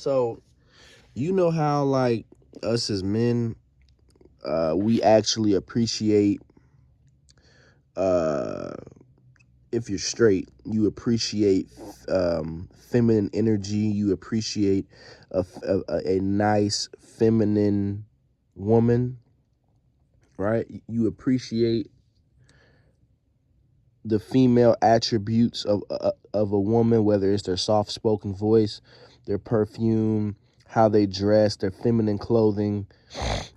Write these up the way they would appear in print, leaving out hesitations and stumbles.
So, you know how, like, us as men, we actually appreciate, uh, if you're straight, you appreciate feminine energy. You appreciate a nice feminine woman, right? You appreciate the female attributes of a woman, whether it's their soft-spoken voice, their perfume, how they dress, their feminine clothing,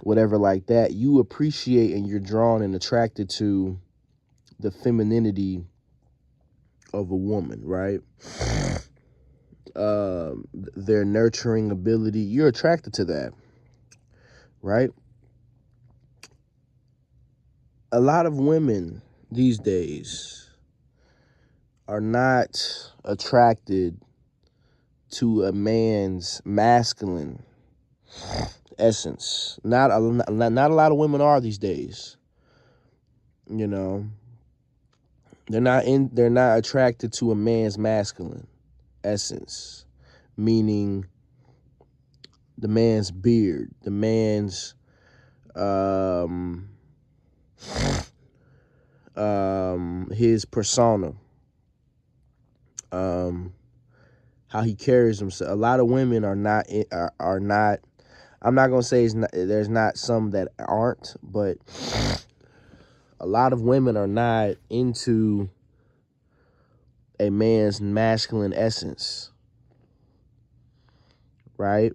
whatever like that. You appreciate and you're drawn and attracted to the femininity of a woman, right? Their nurturing ability, you're attracted to that, right? A lot of women these days are not attracted to a man's masculine essence. Not a lot of women are these days. You know, they're not attracted to a man's masculine essence, meaning the man's beard, the man's his persona, how he carries himself. A lot of women are not are not. I'm not gonna say there's not some that aren't, but a lot of women are not into a man's masculine essence, right?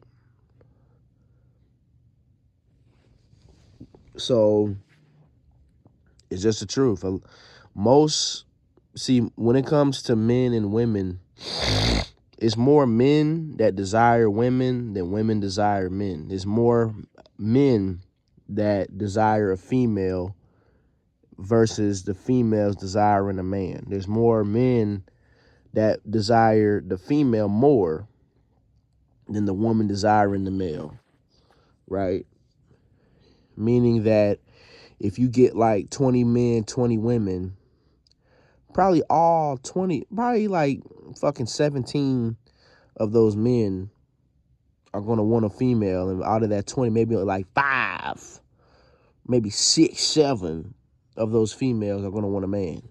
So it's just the truth. When it comes to men and women, it's more men that desire women than women desire men. There's more men that desire a female versus the females desiring a man. There's more men that desire the female more than the woman desiring the male, right? Meaning that if you get like 20 men, 20 women, probably like fucking 17 of those men are going to want a female. And out of that 20, maybe like 5, maybe 6, 7 of those females are going to want a man.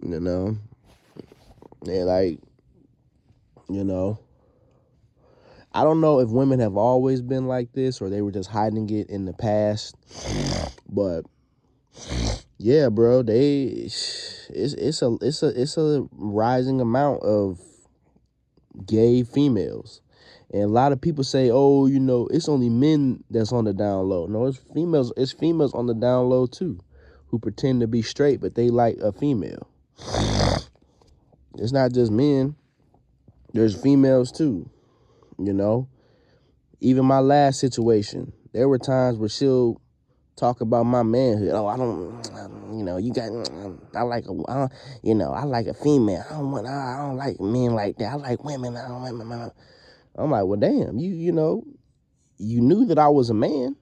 You know? They're like, you know, I don't know if women have always been like this or they were just hiding it in the past, but yeah, bro, it's a rising amount of gay females. And a lot of people say, oh, you know, it's only men that's on the down low. No, it's females on the down low too, who pretend to be straight, but they like a female. It's not just men. There's females too, you know. Even my last situation, there were times where she'll talk about my manhood. Oh, you know, I like I like a female. I don't like men like that. I like women. I'm like, well, damn, you know, you knew that I was a man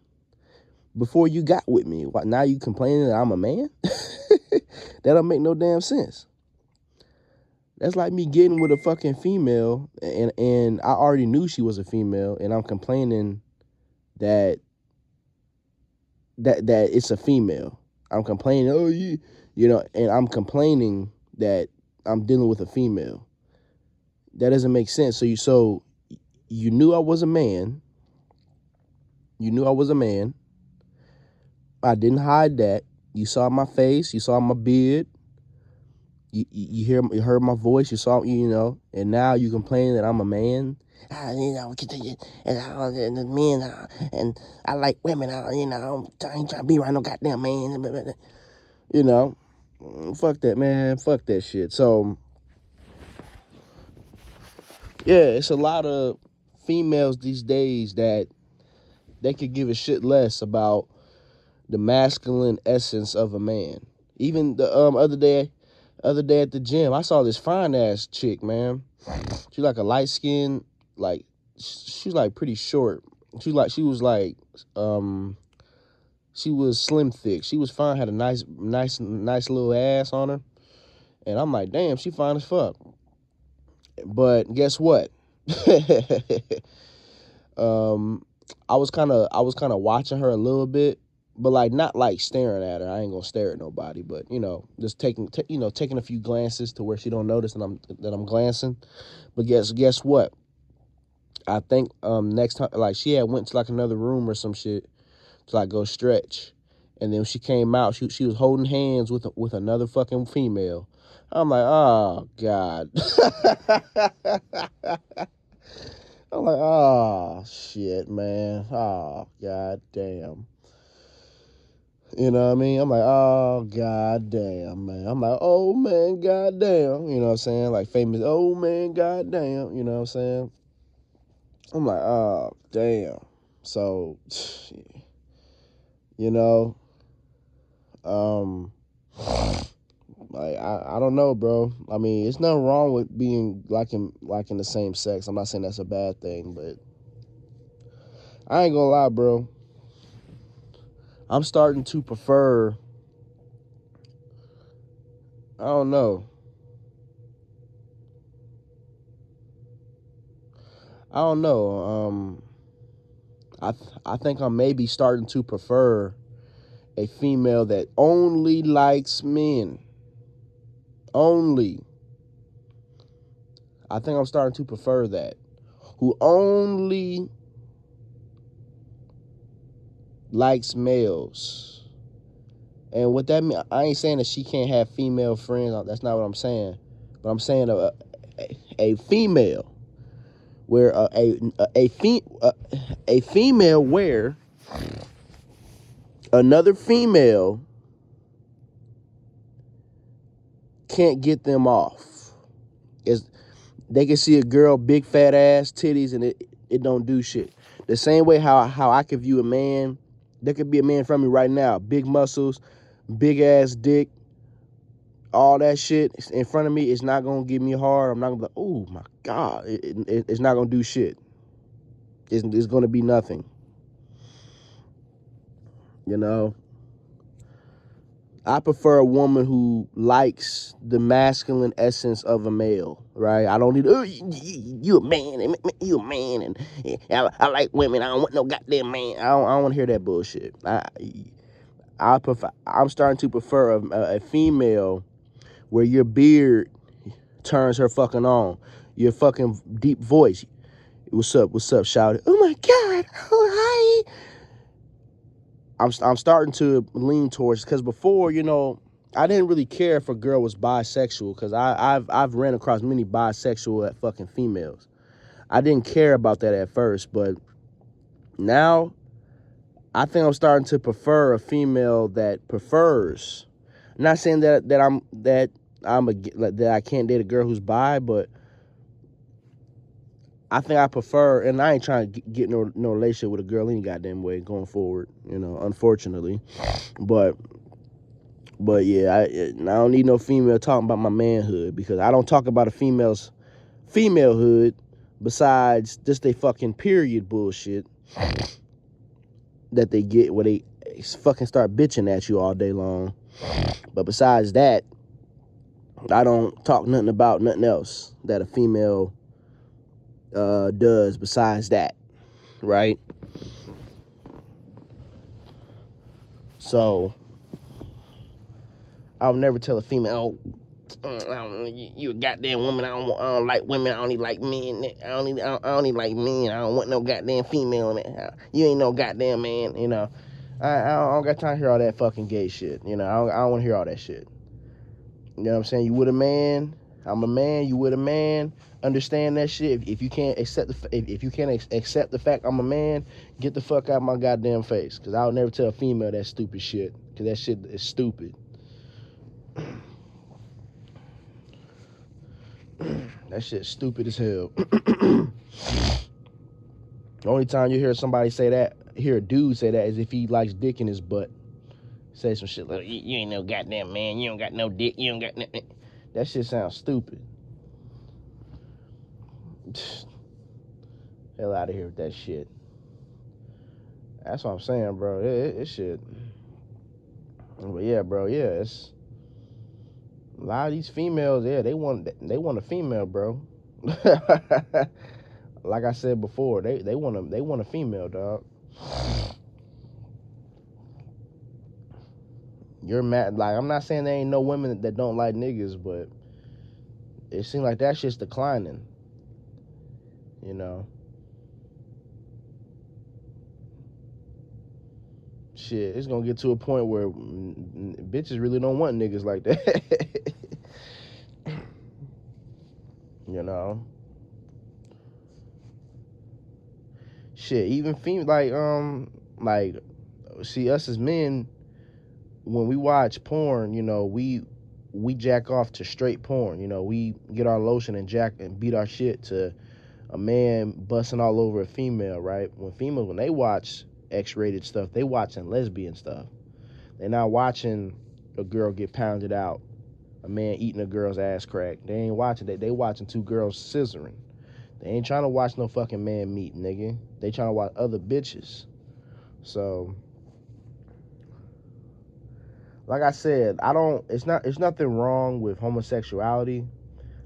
before you got with me. What, now you complaining that I'm a man? That don't make no damn sense. That's like me getting with a fucking female and I already knew she was a female and I'm complaining that it's a female. I'm complaining, oh, you know, and I'm complaining that I'm dealing with a female. That doesn't make sense. So you knew I was a man. You knew I was a man. I didn't hide that. You saw my face. You saw my beard. You heard my voice. You saw, you know, and now you complain that I'm a man. You know, and the men, and I like women. You know, I ain't trying to be around no goddamn man. You know, fuck that, man. Fuck that shit. So, yeah, it's a lot of females these days that they could give a shit less about the masculine essence of a man. Even the other day at the gym, I saw this fine ass chick, man. She's like a light skin, like she's like pretty short. She was slim thick. She was fine, had a nice little ass on her. And I'm like, damn, she fine as fuck. But guess what? um, I was kind of watching her a little bit, but like not like staring at her. I ain't gonna stare at nobody, but just taking a few glances to where she don't notice that I'm glancing. But guess what? I think next time, like, she had went to like another room or some shit to like go stretch, and then when she came out, she was holding hands with another fucking female. I'm like, oh god. I'm like, oh shit, man. Oh god damn. You know what I mean? I'm like, oh god damn, man. I'm like, oh man, god damn. You know what I'm saying? Like famous, oh man, god damn. You know what I'm saying? I'm like, oh damn. So, you know, um, like I don't know, bro. I mean, it's nothing wrong with being liking the same sex. I'm not saying that's a bad thing, but I ain't gonna lie, bro. I'm starting to prefer. I don't know. I don't know. I think I'm maybe starting to prefer a female that only likes men. Only. I think I'm starting to prefer that. Who only likes males. And what that mean, I ain't saying that she can't have female friends. That's not what I'm saying. But I'm saying a female where a female where another female can't get them off. Is they can see a girl, big fat ass, titties, and it don't do shit. The same way how I could view a man, there could be a man in front of me right now, big muscles, big ass dick, all that shit in front of me. It's not gonna give me hard. I'm not gonna be like, oh my god. It's not gonna do shit. It's gonna be nothing. You know. I prefer a woman who likes the masculine essence of a male, right? I don't need, oh, you a man, and you a man, and I like women. I don't want no goddamn man. I don't want to hear that bullshit. I'm starting to prefer a female where your beard turns her fucking on, your fucking deep voice. What's up, shout it. Oh my god, oh hi. I'm starting to lean towards, because before, I didn't really care if a girl was bisexual, because I've ran across many bisexual at fucking females. I didn't care about that at first, but now I think I'm starting to prefer a female that prefers. I'm not saying that I can't date a girl who's bi, but I think I prefer, and I ain't trying to get no relationship with a girl any goddamn way going forward, unfortunately, but. But yeah, I don't need no female talking about my manhood, because I don't talk about a female's femalehood besides just they fucking period bullshit that they get where they fucking start bitching at you all day long. But besides that, I don't talk nothing about nothing else that a female does besides that, right? So I would never tell a female, oh, you a goddamn woman. I don't like women. I only like men. I only like men. I don't want no goddamn female in it. You ain't no goddamn man. I don't got time to hear all that fucking gay shit. I don't want to hear all that shit. You know what I'm saying? You with a man. I'm a man. You with a man. Understand that shit. If you can't accept if you can't accept the fact I'm a man, get the fuck out of my goddamn face. Cause I'll never tell a female that stupid shit. Cause that shit is stupid. That shit's stupid as hell. The only time you hear somebody say that, hear a dude say that, is if he likes dick in his butt. Say some shit like, you ain't no goddamn man, you don't got no dick, you don't got no. That shit sounds stupid. Hell out of here with that shit. That's what I'm saying, bro. It shit. But yeah, bro, yeah, it's a lot of these females, yeah, they want a female, bro. Like I said before, they want a female, dog. You're mad. Like, I'm not saying there ain't no women that don't like niggas, but it seems like that shit's declining. You know, shit, it's gonna get to a point where bitches really don't want niggas like that. You know, shit, even female, like, see, us as men, when we watch porn, we jack off to straight porn. We get our lotion and jack and beat our shit to a man busting all over a female, right? When they watch X-rated stuff, they watching lesbian stuff. They're not watching a girl get pounded out, a man eating a girl's ass crack. They ain't watching that. They watching two girls scissoring. They ain't trying to watch no fucking man meat, nigga. They trying to watch other bitches. So, like I said, I don't. It's nothing wrong with homosexuality.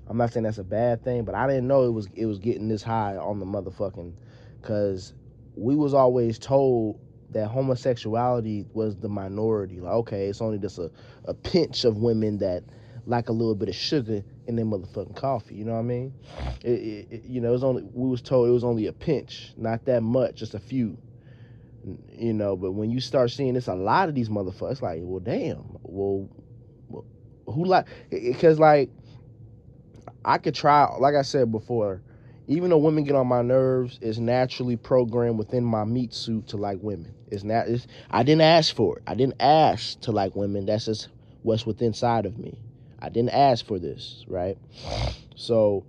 I'm not saying that's a bad thing, but I didn't know it was getting this high on the motherfucking, because we was always told that homosexuality was the minority. Like, okay, it's only just a pinch of women that like a little bit of sugar in their motherfucking coffee. You know what I mean? It was only, we was told it was only a pinch, not that much, just a few. But when you start seeing this, a lot of these motherfuckers, it's like, well, damn, well, who like? Because like, I could try, like I said before, even though women get on my nerves, it's naturally programmed within my meat suit to like women. I didn't ask for it. I didn't ask to like women. That's just what's within inside of me. I didn't ask for this, right? So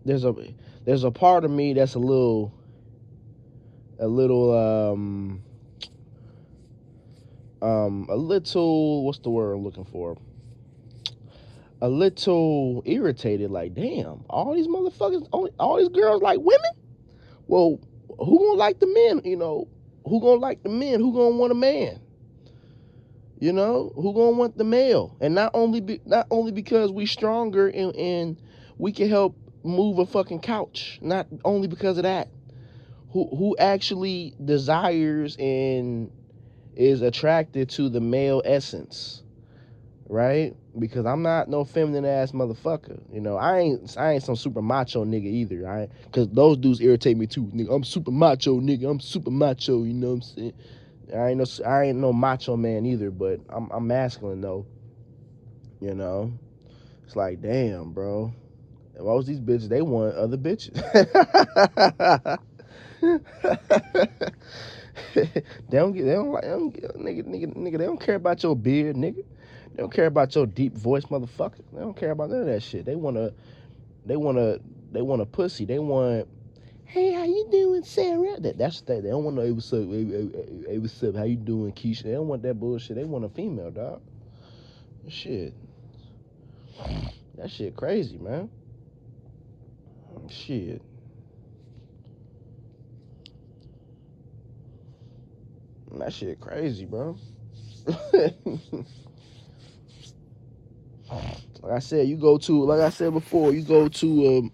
there's a part of me that's a little what's the word I'm looking for? A little irritated, like, damn, all these motherfuckers, all these girls like women? Well, who gonna like the men? Who gonna like the men? Who gonna want a man? Who gonna want the male? And not only because we stronger and we can help move a fucking couch. Not only because of that. Who actually desires and is attracted to the male essence, right? Because I'm not no feminine ass motherfucker. I ain't some super macho nigga either. Because those dudes irritate me too. Nigga, I'm super macho, nigga. I'm super macho. You know what I'm saying? I ain't no macho man either. But I'm masculine though. It's like, damn, bro. Most these bitches, they want other bitches. They don't care about your beard, nigga. They don't care about your deep voice, motherfucker. They don't care about none of that shit. They wanna, they want a pussy. They want, hey, how you doing, Sarah? That's that. They don't want no, hey, what's up, hey, what's up? How you doing, Keisha? They don't want that bullshit. They want a female, dog. Shit, that shit crazy, man. Shit. That shit crazy, bro. Like I said before, you go to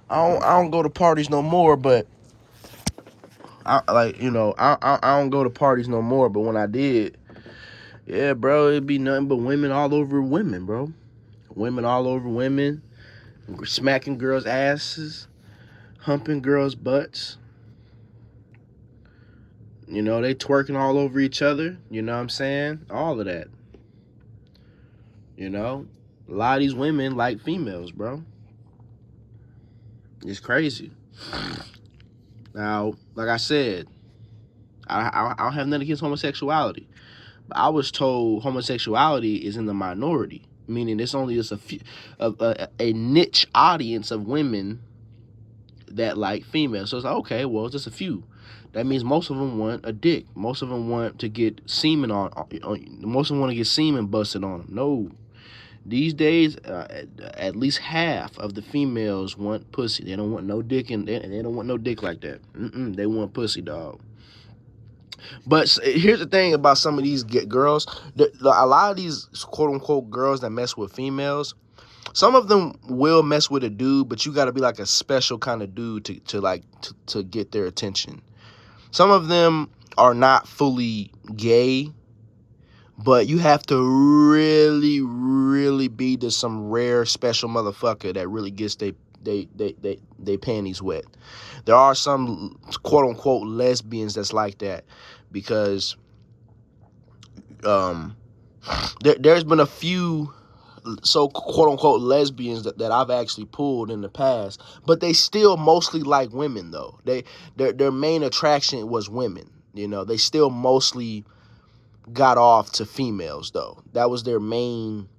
I don't go to parties no more, but I don't go to parties no more, but when I did, yeah, bro, it'd be nothing but women all over women, bro. Women all over women, smacking girls' asses, humping girls' butts. They twerking all over each other. You know what I'm saying? All of that. A lot of these women like females, bro. It's crazy. Now, like I said, I don't have nothing against homosexuality. But I was told homosexuality is in the minority, meaning it's only just a niche audience of women that like females. So it's like, okay, well, it's just a few. That means most of them want a dick. Most of them want to get semen most of them want to get semen busted on them. No. These days, at least half of the females want pussy. They don't want no dick, and they don't want no dick like that. They want pussy, dog. But here's the thing about some of these girls. A lot of these quote unquote girls that mess with females, some of them will mess with a dude, but you got to be like a special kind of dude to get their attention. Some of them are not fully gay, but you have to really, really be to some rare special motherfucker that really gets they panties wet. There are some quote unquote lesbians that's like that, because um there's been a few so quote unquote lesbians that I've actually pulled in the past, but they still mostly like women though. Their main attraction was women. You know, they still mostly got off to females though. That was their main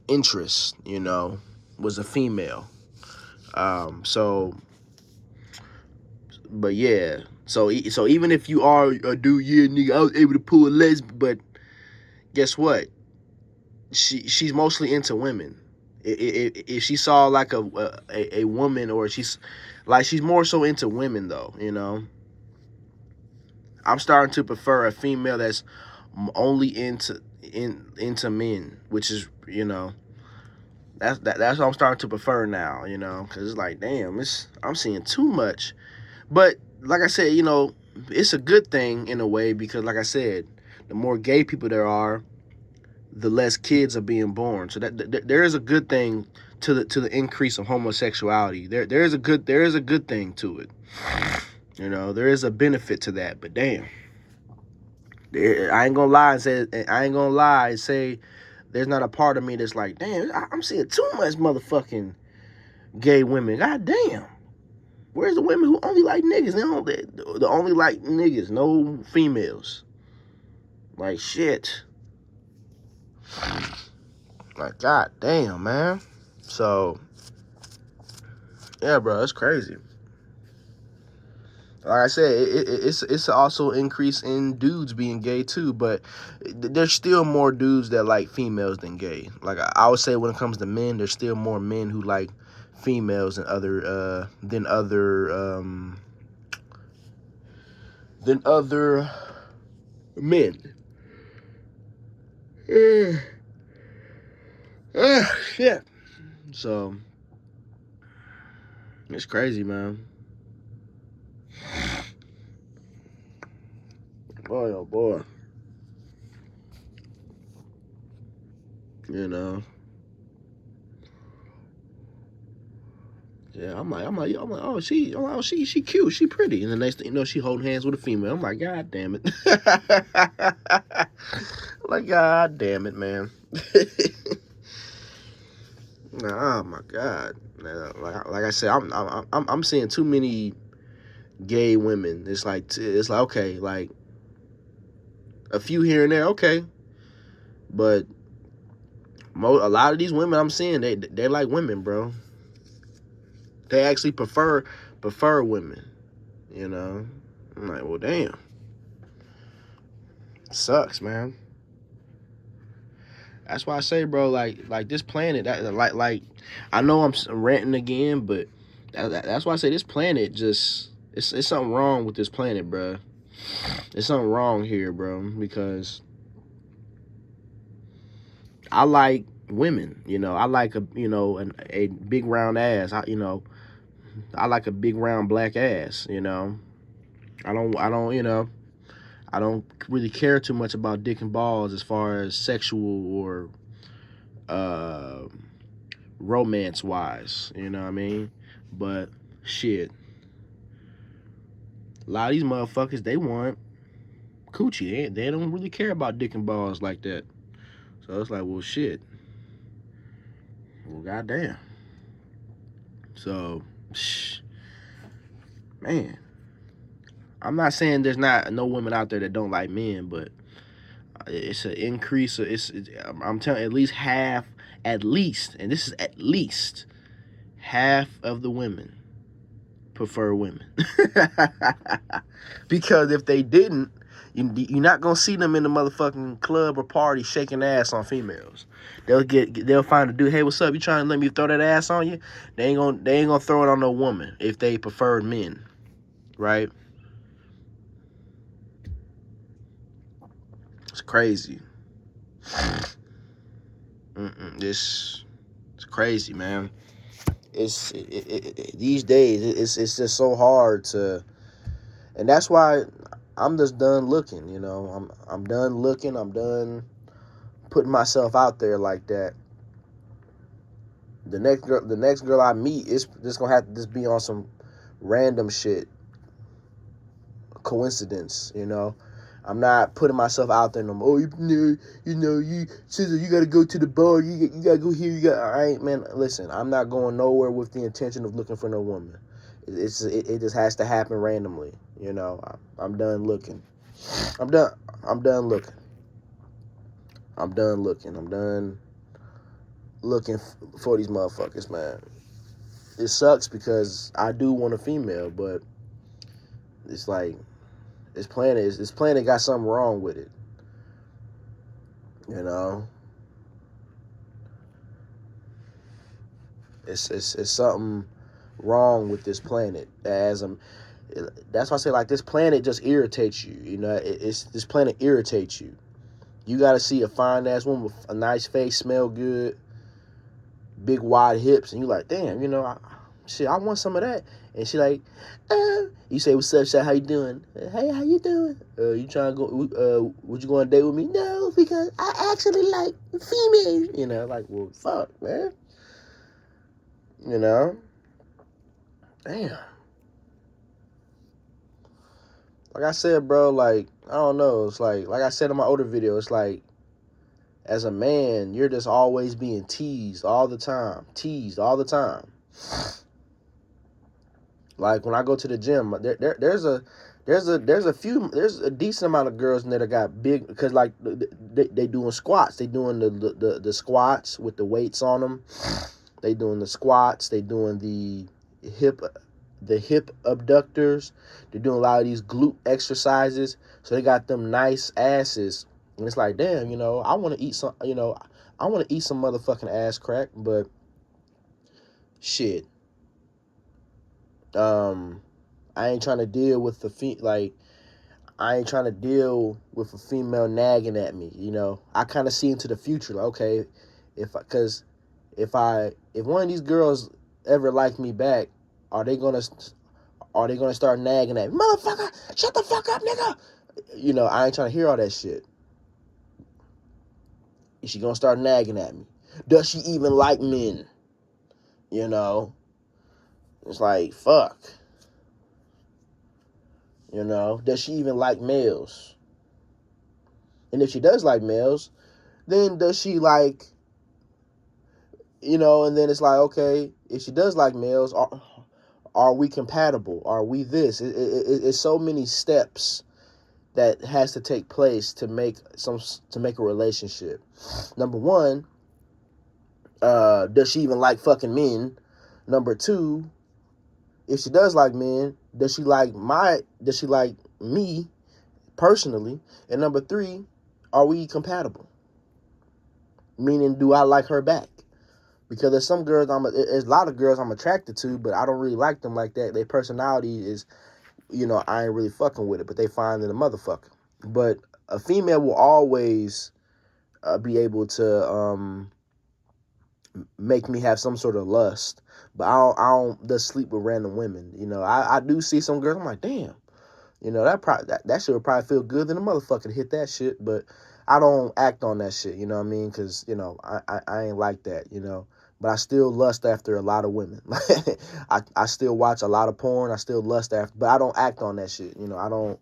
interest, you know, was a female. So but yeah. So even if you are a dude, yeah, nigga, I was able to pull a lesbian, but guess what? She's mostly into women. If she saw like a woman, or she's more so into women though, you know. I'm starting to prefer a female that's only into men, which is, you know, that's what I'm starting to prefer now, you know, because it's like, damn, I'm seeing too much. But like I said, you know, it's a good thing in a way, because like I said, the more gay people there are, the less kids are being born. So that there is a good thing to the increase of homosexuality. There is a good thing to it. You know, there is a benefit to that. But damn, I ain't gonna lie and say there's not a part of me that's like, damn, I'm seeing too much motherfucking gay women. God damn. Where's the women who only like niggas? They only like niggas, no females. Like shit. Like, god damn, man. So, yeah, bro, it's crazy. Like I said, it's also increase in dudes being gay too, but there's still more dudes that like females than gay. Like I would say, when it comes to men, there's still more men who like females than other men. Shit. So it's crazy, man. Boy, oh boy. You know. Yeah, I'm like, oh, she cute, she pretty, and the next thing you know, she holding hands with a female. I'm like, god damn it. Like, god damn it, man. Oh my god. Like I said, I'm seeing too many gay women. It's like okay, like a few here and there, okay, but a lot of these women I'm seeing, they're like women, bro. They actually prefer women. You know, I'm like, well, damn, sucks, man. That's why I say, bro, like this planet, like I know I'm ranting again, but that's why I say this planet just it's something wrong with this planet, bro. There's something wrong here, bro, because I like women, you know. I like a big round ass. I like a big round black ass, you know. You know, I don't really care too much about dick and balls as far as sexual or uh romance wise, you know what I mean? But shit, a lot of these motherfuckers, they want coochie. They don't really care about dick and balls like that. So it's like, well, shit. Well, goddamn. So, man, I'm not saying there's not no women out there that don't like men, but it's an increase. I'm telling at least half, and this is at least half of the women prefer women. Because if they didn't, you're not gonna see them in the motherfucking club or party shaking ass on females. They'll find a dude. Hey, what's up? You trying to let me throw that ass on you? They ain't gonna throw it on no woman if they prefer men, right? It's crazy. It's crazy, man. These days it's just so hard to, and that's why I'm just done looking. I'm done looking. I'm done putting myself out there like that. The next girl I meet is just gonna have to just be on some random shit, coincidence. I'm not putting myself out there no more. Oh, T.Sizzle, you gotta go to the bar. You gotta go here. I ain't, man. Listen, I'm not going nowhere with the intention of looking for no woman. It just has to happen randomly. I'm done looking. I'm done. I'm done looking. I'm done looking. I'm done looking for these motherfuckers, man. It sucks because I do want a female, but it's like this planet got something wrong with it. You know, it's something wrong with this planet. That's why I say, like, this planet just irritates you. It's this planet irritates you. You got to see a fine ass woman with a nice face, smell good, big wide hips, and you like, damn, I want some of that. And she like, you say, what's up, Sha? How you doing? Hey, how you doing? You trying to go? Would you go on a date with me? No, because I actually like females. Like, well, fuck, man. Damn. Like I said, bro, like, I don't know. It's like I said in my older video, it's like, as a man, you're just always being teased all the time. Teased all the time. Like, when I go to the gym, there's a decent amount of girls in there that got big, because, like, they doing squats. They doing the squats with the weights on them. They doing the squats. They doing the hip abductors. They're doing a lot of these glute exercises. So they got them nice asses. And it's like, damn, I want to eat some, I want to eat some motherfucking ass crack, but shit. I ain't trying to deal with I ain't trying to deal with a female nagging at me. I kind of see into the future. Like, okay, if one of these girls ever like me back, are they gonna start nagging at me? Motherfucker, shut the fuck up, nigga. I ain't trying to hear all that shit. Is she gonna start nagging at me? Does she even like men? It's like, fuck. Does she even like males? And if she does like males, then does she like, and then it's like, okay, if she does like males, are we compatible? Are we this? It's so many steps that has to take place to make a relationship. Number one, does she even like fucking men? Number two, if she does like men, does she like me personally? And number three, are we compatible? Meaning, do I like her back? Because there's a lot of girls I'm attracted to, but I don't really like them like that. Their personality is, I ain't really fucking with it, but they find it a motherfucker. But a female will always be able to make me have some sort of lust. But I don't just sleep with random women. I do see some girls, I'm like, damn. That shit would probably feel good than a motherfucker to hit that shit, but I don't act on that shit, you know what I mean? Because, I ain't like that, But I still lust after a lot of women. I still watch a lot of porn. I still lust after, but I don't act on that shit. I don't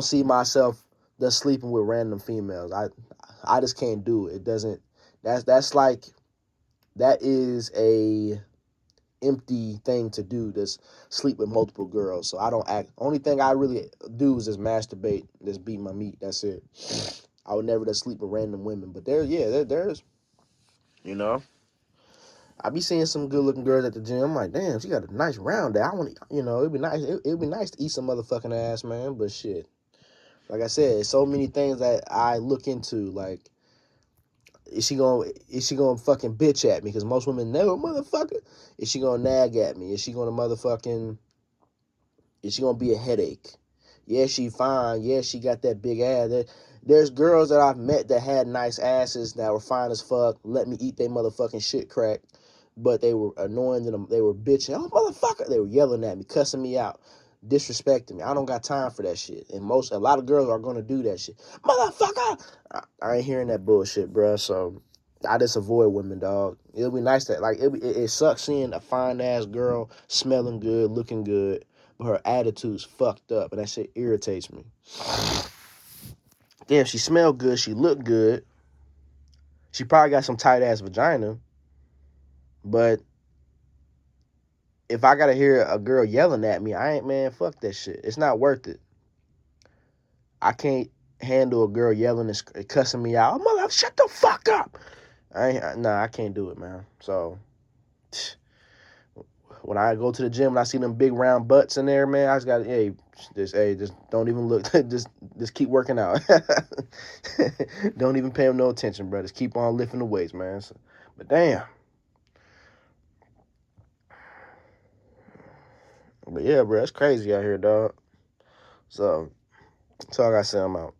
see myself just sleeping with random females. I just can't do it. It doesn't, that is a empty thing to do, just sleep with multiple girls. So I don't act. Only thing I really do is just masturbate, just beat my meat. That's it. I would never just sleep with random women. But there's I be seeing some good looking girls at the gym. I'm like, damn, she got a nice round there. I want to, it'd be nice. It'd be nice to eat some motherfucking ass, man. But shit, like I said, so many things that I look into. Like, is she gonna fucking bitch at me? Because most women know, motherfucker. Is she gonna nag at me? Is she gonna is she gonna be a headache? Yeah, she fine. Yeah, she got that big ass. There's girls that I've met that had nice asses that were fine as fuck, let me eat their motherfucking shit crack, but they were annoying to them. They were bitching. Oh, motherfucker. They were yelling at me, cussing me out, disrespecting me. I don't got time for that shit. And a lot of girls are going to do that shit. Motherfucker. I ain't hearing that bullshit, bruh. So I just avoid women, dog. It'll be nice that, like, it sucks seeing a fine ass girl smelling good, looking good, but her attitude's fucked up, and that shit irritates me. Damn, she smelled good, she looked good. She probably got some tight ass vagina, but if I gotta hear a girl yelling at me, I ain't, man, fuck that shit. It's not worth it. I can't handle a girl yelling and cussing me out. Oh, mother, shut the fuck up. I can't do it, man. So when I go to the gym and I see them big round butts in there, man, I just got, just don't even look. just keep working out. Don't even pay them no attention, bro. Just keep on lifting the weights, man. So, but damn. But yeah, bro, it's crazy out here, dog. So, that's all I gotta say. I'm out.